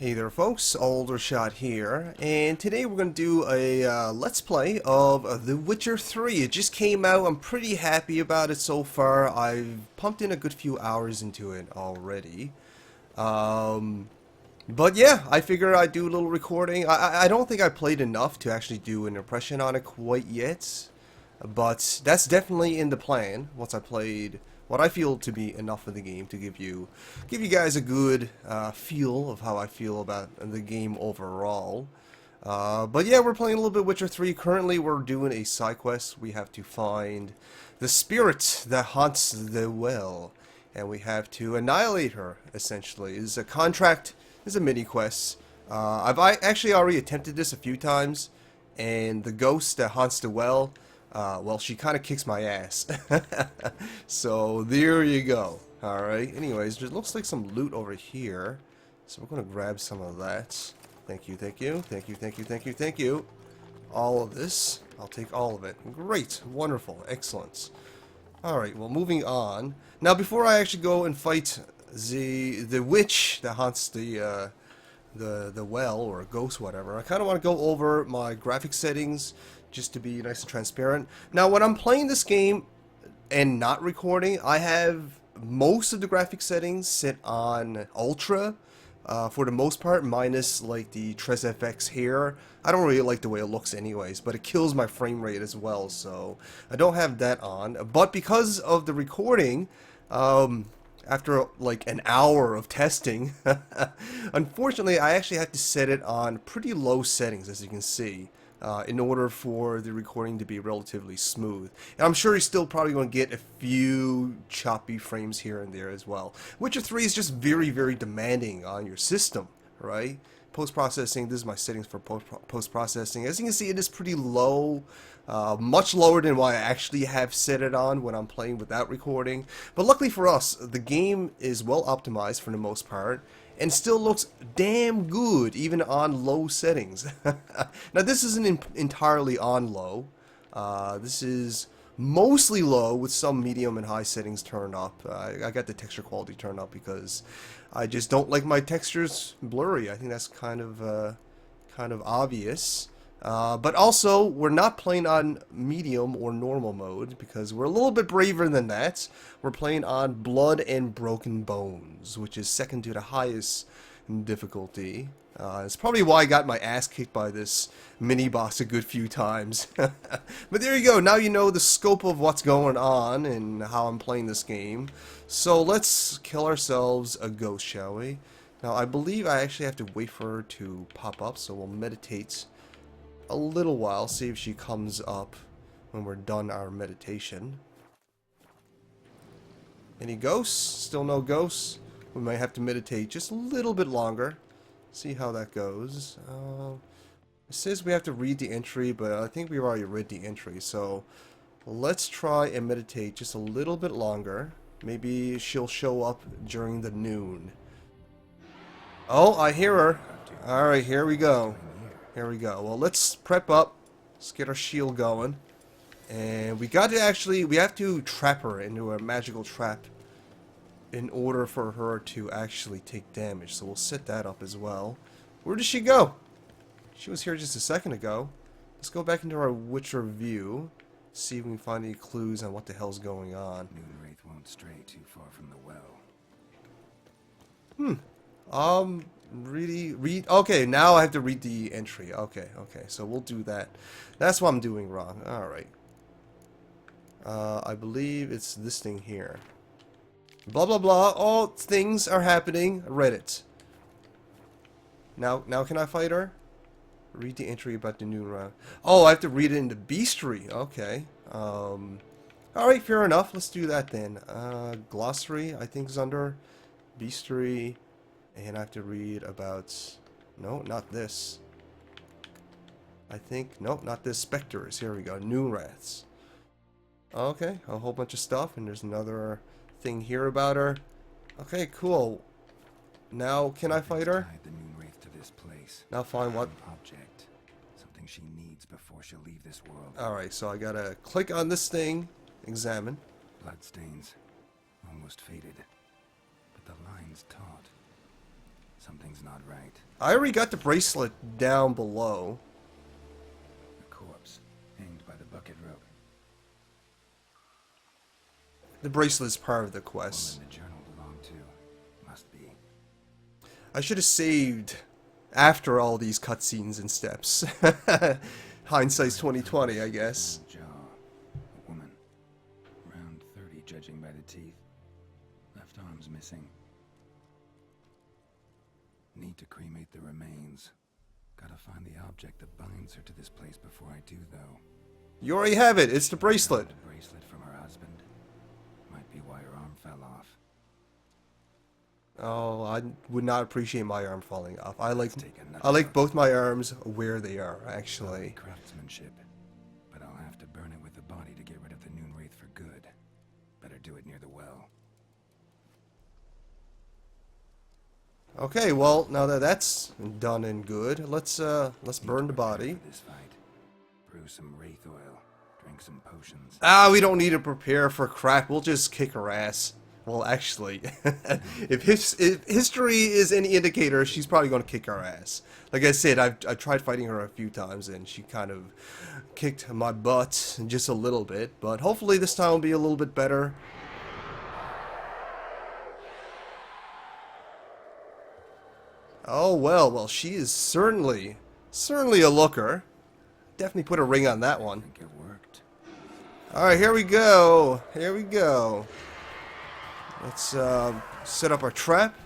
Hey there folks, Aldershot here, and today we're going to do a Let's Play of The Witcher 3. It just came out, I'm pretty happy about it so far. I've pumped in a good few hours into it already. But yeah, I figure I'd do a little recording. I don't think I played enough to actually do an impression on it quite yet. But that's definitely in the plan once I played what I feel to be enough of the game to give you guys a good feel of how I feel about the game overall. But yeah, we're playing a little bit Witcher 3. Currently, we're doing a side quest. We have to find the spirit that haunts the well, and we have to annihilate her. Essentially, it's a contract. It's a mini quest. I actually already attempted this a few times, and the ghost that haunts the well. Well, she kind of kicks my ass. So, there you go. Alright, anyways, there looks like some loot over here. So we're going to grab some of that. Thank you, thank you, thank you, thank you, thank you, thank you. All of this. I'll take all of it. Great, wonderful, excellent. Alright, well, moving on. Now, before I actually go and fight the witch that haunts the well, or ghost, whatever, I kind of want to go over my graphic settings just to be nice and transparent. Now, when I'm playing this game and not recording, I have most of the graphic settings set on Ultra, for the most part, minus like the Tres FX here. I don't really like the way it looks anyways, but it kills my frame rate as well, so I don't have that on. But because of the recording, after like an hour of testing, unfortunately I actually had to set it on pretty low settings, as you can see, in order for the recording to be relatively smooth. And I'm sure you're still probably going to get a few choppy frames here and there as well. Witcher 3 is just very, very demanding on your system, right? Post-processing, this is my settings for post-processing. As you can see, it is pretty low, much lower than what I actually have set it on when I'm playing without recording. But luckily for us, the game is well optimized for the most part, and still looks damn good even on low settings. Now, this isn't entirely on low. This is mostly low with some medium and high settings turned up. I got the texture quality turned up because I just don't like my textures blurry. I think that's kind of obvious. But also, we're not playing on medium or normal mode because we're a little bit braver than that. We're playing on Blood and Broken Bones, which is second to the highest difficulty. It's probably why I got my ass kicked by this mini-boss a good few times. But there you go, now you know the scope of what's going on and how I'm playing this game. So let's kill ourselves a ghost, shall we? Now, I believe I actually have to wait for her to pop up, so we'll meditate a little while, see if she comes up when we're done our meditation. Any ghosts? Still no ghosts? We might have to meditate just a little bit longer. See how that goes. It says we have to read the entry, but I think we've already read the entry, so let's try and meditate just a little bit longer. Maybe she'll show up during the noon. Oh, I hear her. Alright, here we go. Here we go. Well, let's prep up. Let's get our shield going. And we have to trap her into a magical trap in order for her to actually take damage. So we'll set that up as well. Where did she go? She was here just a second ago. Let's go back into our Witcher view. See if we can find any clues on what the hell's going on. Moonwraith won't stray too far from the well. Okay, now I have to read the entry. Okay, so we'll do that. That's what I'm doing wrong. Alright. I believe it's this thing here. Blah, blah, blah. All things are happening. I read it. Now can I fight her? Read the entry about the noon round. Oh, I have to read it in the bestiary. Okay. Alright, fair enough. Let's do that then. Glossary, I think, is under bestiary. And I have to read about... No, not this. I think... Nope, not this. Spectres. Here we go. Noonwraiths. Okay, a whole bunch of stuff. And there's another thing here about her. Okay, cool. Now, can I fight her? Tied the Moonwraith to this place. Now find what... An object. Something she needs before she'll leave this world. Alright, so I gotta click on this thing. Examine. Bloodstains. Almost faded. But the line's taut. Something's not right. I already got the bracelet down below. A corpse, hanged by the bucket rope. The bracelet is part of the The quest. woman the journal belonged to. Must be. I should have saved after all these cutscenes and steps. Hindsight's 2020, I guess. Jaw. A woman. Around 30, judging by the teeth. Left arm's missing. Need to cremate the remains. Gotta find the object that binds her to this place before I do, though. You already have it. It's the bracelet. The bracelet from her husband. Might be why her arm fell off. Oh, I would not appreciate my arm falling off. I like Take another I like look. both my arms where they are, actually. Craftsmanship. But I'll have to burn it with the body to get rid of the Noon Wraith for good. Better do it near the well. Okay, well, now that that's done and good, let's burn the body. For this fight. Brew some wraith oil. Drink some potions. Ah, we don't need to prepare for crap. We'll just kick her ass. Well, actually, if history is any indicator, she's probably going to kick our ass. Like I said, I've tried fighting her a few times, and she kind of kicked my butt just a little bit. But hopefully this time will be a little bit better. Oh, well, she is certainly a looker. Definitely put a ring on that I one. think it worked. Alright, here we go. Here we go. Let's set up our trap.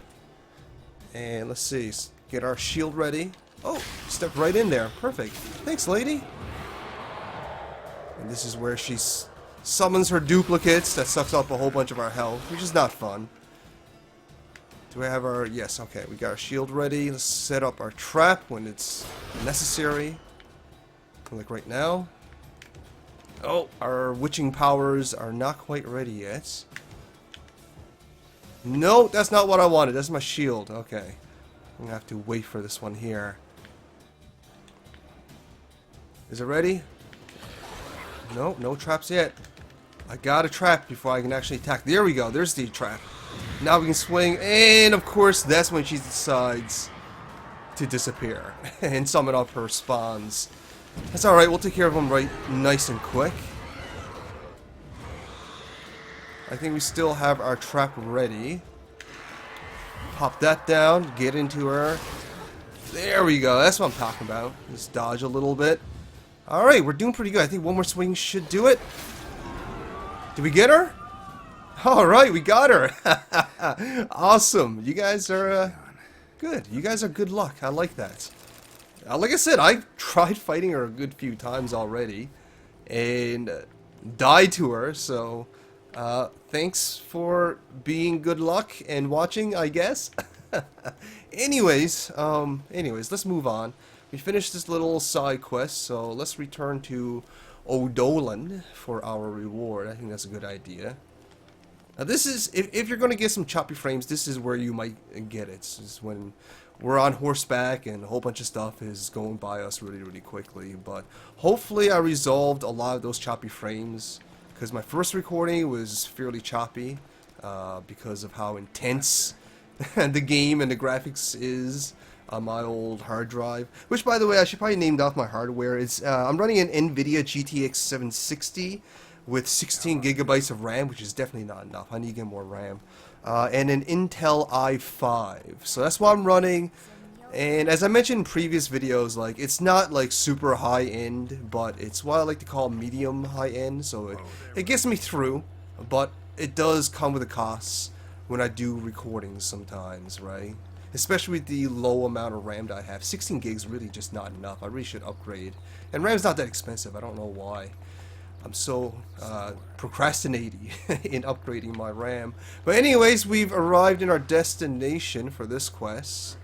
And let's see. Get our shield ready. Oh, step right in there. Perfect. Thanks, lady. And this is where she summons her duplicates. That sucks up a whole bunch of our health, which is not fun. Do we have our... Yes, okay. We got our shield ready. Let's set up our trap when it's necessary. Like right now. Oh, our witching powers are not quite ready yet. No, that's not what I wanted. That's my shield. Okay. I'm gonna have to wait for this one here. Is it ready? No, no traps yet. I got a trap before I can actually attack. There we go. There's the trap. Now we can swing. And, of course, that's when she decides to disappear and summon up her spawns. That's alright. We'll take care of them right nice and quick. I think we still have our trap ready. Pop that down. Get into her. There we go. That's what I'm talking about. Just dodge a little bit. Alright, we're doing pretty good. I think one more swing should do it. Did we get her? Alright, we got her. Awesome. You guys are good. You guys are good luck. I like that. Like I said, I've tried fighting her a good few times already. And died to her, so... thanks for being good luck and watching, I guess. anyways, let's move on. We finished this little side quest, so let's return to Odolan for our reward. I think that's a good idea. Now this is, if you're going to get some choppy frames, this is where you might get it. This is when we're on horseback and a whole bunch of stuff is going by us really, really quickly. But hopefully I resolved a lot of those choppy frames. Because my first recording was fairly choppy because of how intense the game and the graphics is on my old hard drive. Which, by the way, I should probably name off my hardware. It's I'm running an NVIDIA GTX 760 with 16 gigabytes of RAM, which is definitely not enough. I need to get more RAM. And an Intel i5. So that's what I'm running. And as I mentioned in previous videos, like, it's not like super high end, but it's what I like to call medium high end, so it gets me through, but it does come with a cost when I do recordings sometimes, right? Especially with the low amount of RAM that I have. 16 gigs really just not enough. I really should upgrade. And RAM's not that expensive. I don't know why. I'm so procrastinating in upgrading my RAM. But anyways, we've arrived in our destination for this quest.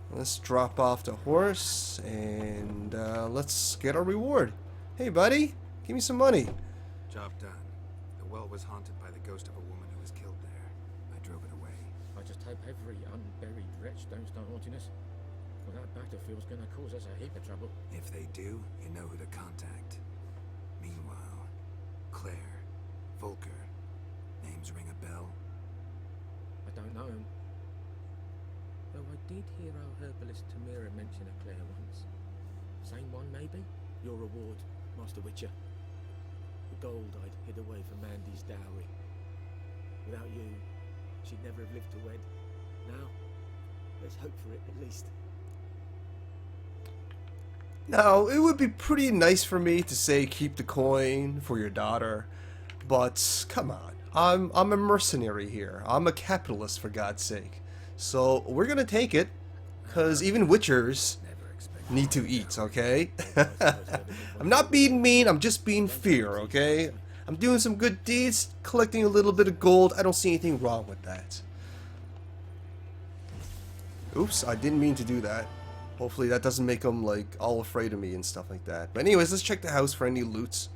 Let's drop off the horse and let's get our reward. Hey, buddy, give me some money. Job done. The well was haunted by the ghost of a woman who was killed there. I drove it away. I just hope every unburied wretch don't start haunting us. Well, that battlefield's gonna cause us a heap of trouble. If they do, you know who to contact. Meanwhile, Claire, Volker, names ring a bell? I don't know him. Though I did hear our herbalist Tamira mention a Claire once. Same one, maybe? Your reward, Master Witcher. The gold I'd hid away for Mandy's dowry. Without you, she'd never have lived to wed. Now, let's hope for it at least. Now, it would be pretty nice for me to say keep the coin for your daughter, but come on. I'm a mercenary here. I'm a capitalist, for God's sake. So, we're gonna take it, because even witchers need to eat, okay? I'm not being mean, I'm just being fair, okay? I'm doing some good deeds, collecting a little bit of gold. I don't see anything wrong with that. Oops, I didn't mean to do that. Hopefully that doesn't make them, like, all afraid of me and stuff like that. But anyways, let's check the house for any loots.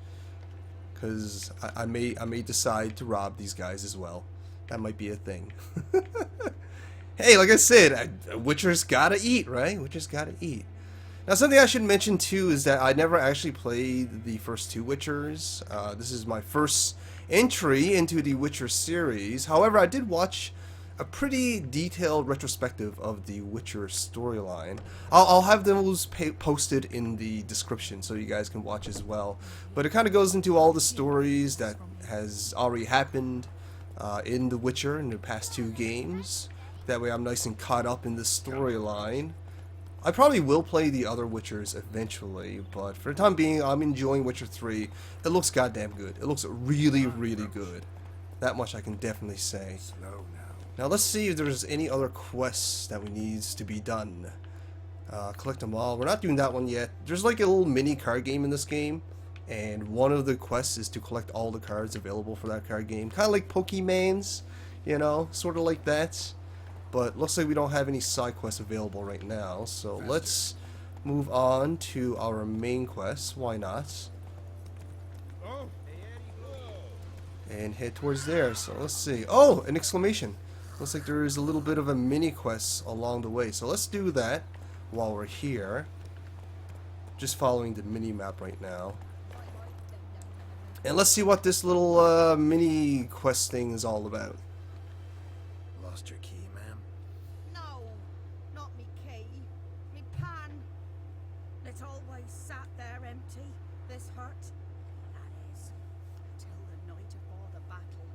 Because I may decide to rob these guys as well. That might be a thing. Hey, like I said, Witcher's gotta eat, right? Witcher's gotta eat. Now, something I should mention, too, is that I never actually played the first two Witchers. This is my first entry into the Witcher series. However, I did watch a pretty detailed retrospective of the Witcher storyline. I'll have those posted in the description so you guys can watch as well. But it kind of goes into all the stories that has already happened in The Witcher in the past two games. That way I'm nice and caught up in the storyline. I probably will play the other Witchers eventually, but for the time being, I'm enjoying Witcher 3. It looks goddamn good. It looks really, really good. That much I can definitely say. Slow now. Now let's see if there's any other quests that needs to be done. Collect them all. We're not doing that one yet. There's like a little mini card game in this game, and one of the quests is to collect all the cards available for that card game. Kind of like Pokemans, you know, sort of like that. But looks like we don't have any side quests available right now, so let's move on to our main quest. Why not? And head towards there. So let's see. Oh, an exclamation. Looks like there is a little bit of a mini quest along the way. So let's do that while we're here. Just following the mini map right now. And let's see what this little mini quest thing is all about. Lost your key, ma'am? No, not me key, me pan. It's always sat there empty, this hut. That is, till the night afore the battle.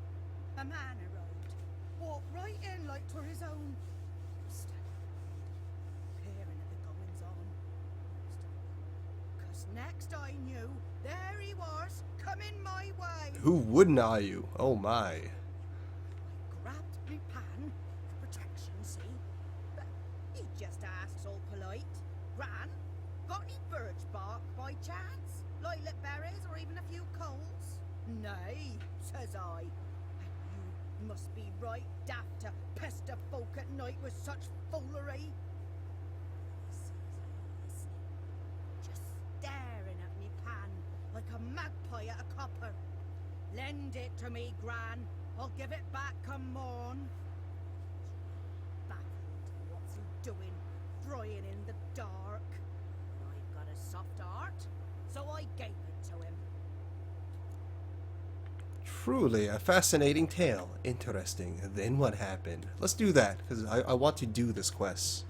A man arrived, walked right in like 'twere his own. Peering at the goings on, cause next I knew, there he was, coming my way. Who wouldn't eye you? Oh my. Grabbed me pan for protection, see? But he just asks all polite. Gran, got any birch bark by chance? Lilac berries or even a few coals? Nay, says I. And you must be right daft to pester folk at night with such foolery. He sees I listening, just staring at me pan like a magpie at a copper. Lend it to me, Gran. I'll give it back come morn. Baffled, what's he doing, frying in the dark? But I've got a soft heart, so I gave it to him. Truly a fascinating tale. Interesting. Then what happened? Let's do that, because I want to do this quest.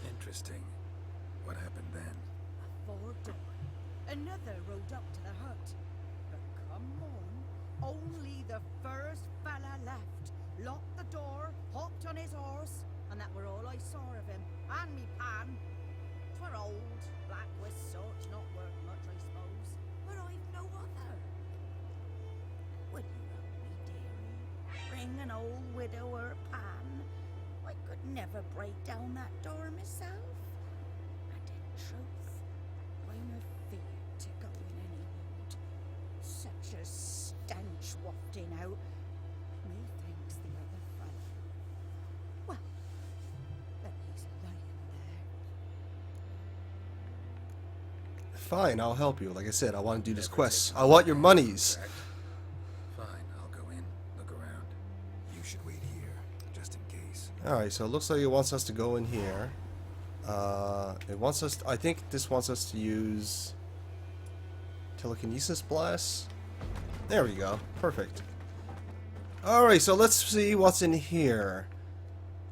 Interesting. What happened then? A fourth door. Another rode up to the hut. But come on, only the first fella left. Locked the door, hopped on his horse, and that were all I saw of him. And me pan. 'Twere old, black with sort, not worth much, I suppose. But I've no other. Would you help me, dearie? Bring an old widower pan. I could never break down that door myself. And in truth, I'm afeard to go in any wood. Such a stench wafting out. Methinks the other fellow. Well, then he's lying there. Fine, I'll help you. Like I said, I want to do this quest. I want your monies. Fine, I'll go in, look around. You should wait here, just in case. Alright, so it looks like it wants us to go in here. It wants us... I think this wants us to use... telekinesis blast? There we go. Perfect. Alright, so let's see what's in here.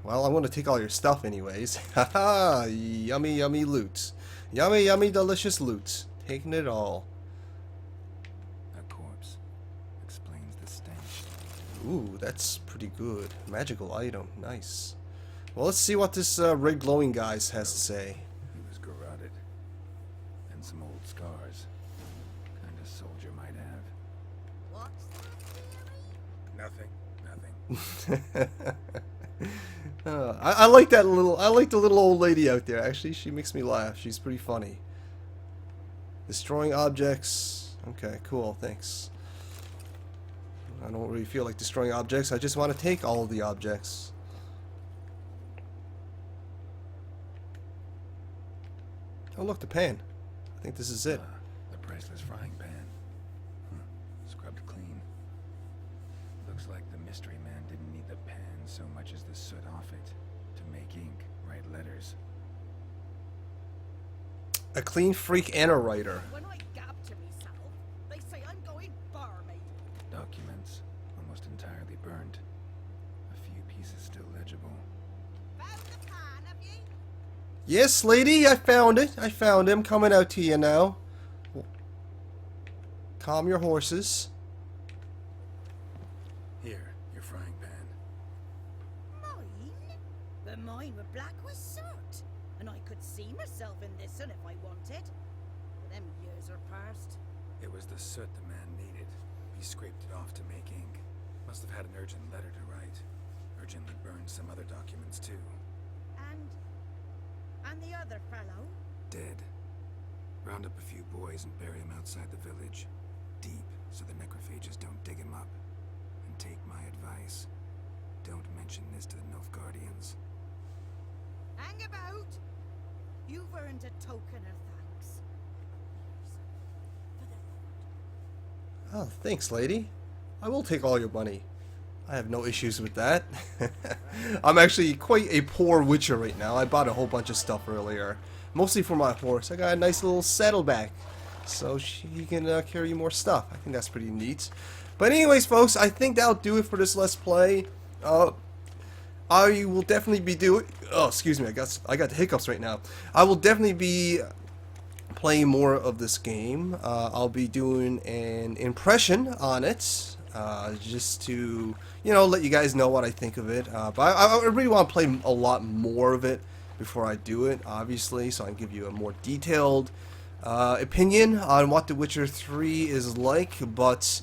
Well, I want to take all your stuff anyways. Haha, yummy, yummy loot. Yummy, yummy, delicious loot. Taking it all. A corpse. Explains the stench. Ooh, that's pretty good. Magical item. Nice. Well, let's see what this red glowing guy has to say. He was garroted. And some old scars. Kind of soldier might have. What's that theory? Nothing. I like that little. I like the little old lady out there. Actually, she makes me laugh. She's pretty funny. Destroying objects. Okay, cool. Thanks. I don't really feel like destroying objects. I just want to take all of the objects. Oh, look, the pan. I think this is it. The priceless frying pan. Scrubbed clean. Looks like the mystery man didn't need the pan so much as the soot off it to make ink, write letters. A clean freak and a writer. When I gab to myself, they say I'm going barmaid. Documents, almost entirely burnt. A few pieces still legible. Found the pan, have ye? Yes, lady, I found it. I found him. Coming out to you now. Calm your horses. Here, your frying pan. Mine? But mine were black with soot. And I could see myself in this one if I wanted. But them years are past. It was the soot the man needed. He scraped it off to make ink. Must have had an urgent letter to write. Urgently burned some other documents too. And the other fellow? Dead. Round up a few boys and bury him outside the village. Deep, so the necrophages don't dig him up. And take my advice. Don't mention this to the Nilfgaardians. Hang about! You've earned a token of thanks. Here's for the Lord. Oh, thanks, lady. I will take all your money. I have no issues with that. I'm actually quite a poor witcher right now. I bought a whole bunch of stuff earlier. Mostly for my horse. I got a nice little saddleback. So he can carry more stuff. I think that's pretty neat. But anyways, folks, I think that'll do it for this Let's Play. I will definitely be doing... Oh, excuse me. I got the hiccups right now. I will definitely be playing more of this game. I'll be doing an impression on it. Just to, let you guys know what I think of it. But I really want to play a lot more of it before I do it, obviously, so I can give you a more detailed opinion on what The Witcher 3 is like. But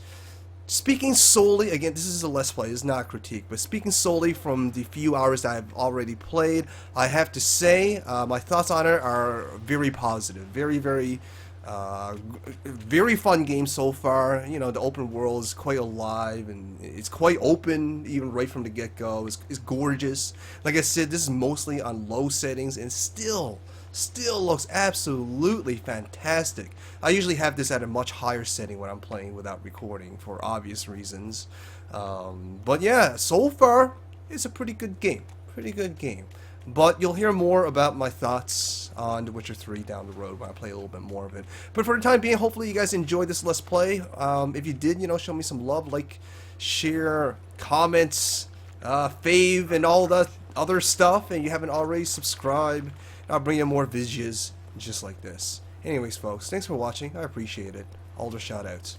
speaking solely, again, this is a Let's Play, it's not a critique, but speaking solely from the few hours that I've already played, I have to say my thoughts on it are very positive. Very, very... very fun game so far. The open world is quite alive and it's quite open even right from the get-go. It's gorgeous. Like I said, this is mostly on low settings and still looks absolutely fantastic. I usually have this at a much higher setting when I'm playing without recording for obvious reasons. But yeah, so far it's a pretty good game. But you'll hear more about my thoughts on The Witcher 3 down the road when I play a little bit more of it. But for the time being, hopefully you guys enjoyed this Let's Play. If you did, show me some love, like, share, comments, fave, and all that other stuff. And you haven't already, subscribe. I'll bring you more videos just like this. Anyways, folks, thanks for watching. I appreciate it. Alder shoutouts.